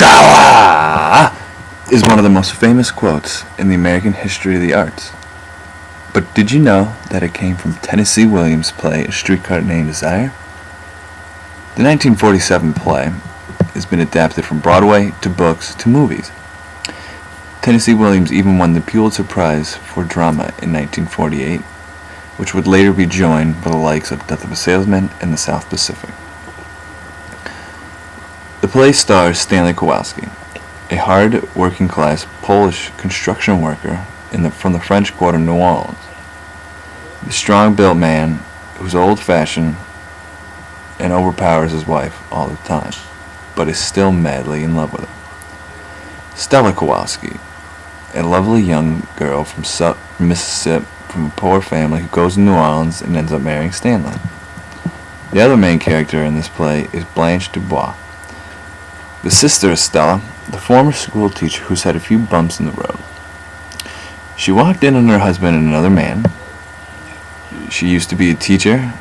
Stella is one of the most famous quotes in the American history of the arts. But did you know that it came from Tennessee Williams' play A Streetcar Named Desire? The 1947 play has been adapted from Broadway to books to movies. Tennessee Williams even won the Pulitzer Prize for Drama in 1948, which would later be joined by the likes of Death of a Salesman and the South Pacific. The play stars Stanley Kowalski, a hard working-class Polish construction worker from the French Quarter of New Orleans. The strong-built man who's old-fashioned and overpowers his wife all the time, but is still madly in love with her. Stella Kowalski, a lovely young girl from Mississippi, from a poor family who goes to New Orleans and ends up marrying Stanley. The other main character in this play is Blanche Dubois, the sister of Stella, the former school teacher who's had a few bumps in the road. She walked in on her husband and another man. She used to be a teacher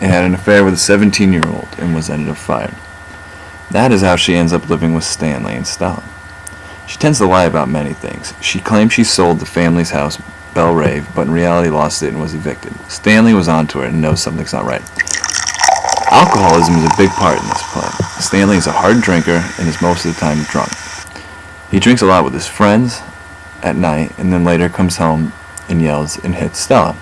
and had an affair with a 17-year-old and was ended up fired. That is how she ends up living with Stanley and Stella. She tends to lie about many things. She claims she sold the family's house, Belrave, but in reality lost it and was evicted. Stanley was onto her and knows something's not right. Alcoholism is a big part in this play. Stanley is a hard drinker and is most of the time drunk. He drinks a lot with his friends at night and then later comes home and yells and hits Stella.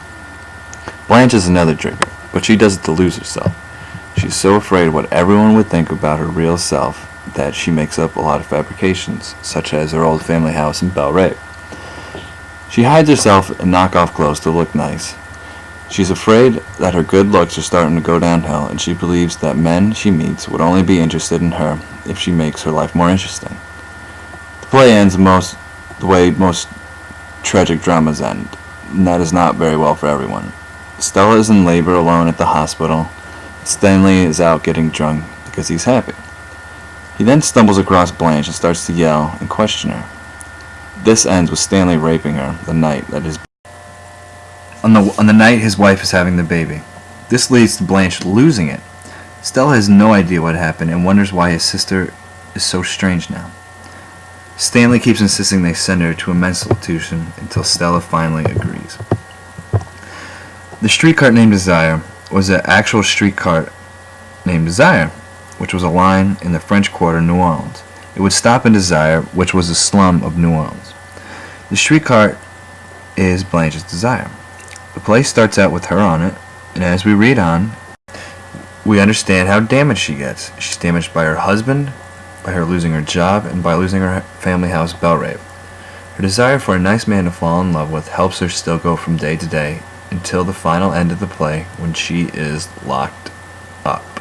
Blanche is another drinker, but she does it to lose herself. She's so afraid of what everyone would think about her real self that she makes up a lot of fabrications, such as her old family house in Belrave. She hides herself in knockoff clothes to look nice. She's afraid that her good looks are starting to go downhill, and she believes that men she meets would only be interested in her if she makes her life more interesting. The play ends the way most tragic dramas end, and that is not very well for everyone. Stella is in labor alone at the hospital. Stanley is out getting drunk because he's happy. He then stumbles across Blanche and starts to yell and question her. This ends with Stanley raping her the night that on the night his wife is having the baby. This leads to Blanche losing it. Stella has no idea what happened and wonders why his sister is so strange now. Stanley keeps insisting they send her to a mental institution until Stella finally agrees. The streetcar named Desire was an actual streetcar named Desire, which was a line in the French Quarter of New Orleans. It would stop in Desire, which was a slum of New Orleans. The streetcar is Blanche's desire. The play starts out with her on it, and as we read on, we understand how damaged she gets. She's damaged by her husband, by her losing her job, and by losing her family house, Belrave. Her desire for a nice man to fall in love with helps her still go from day to day until the final end of the play when she is locked up.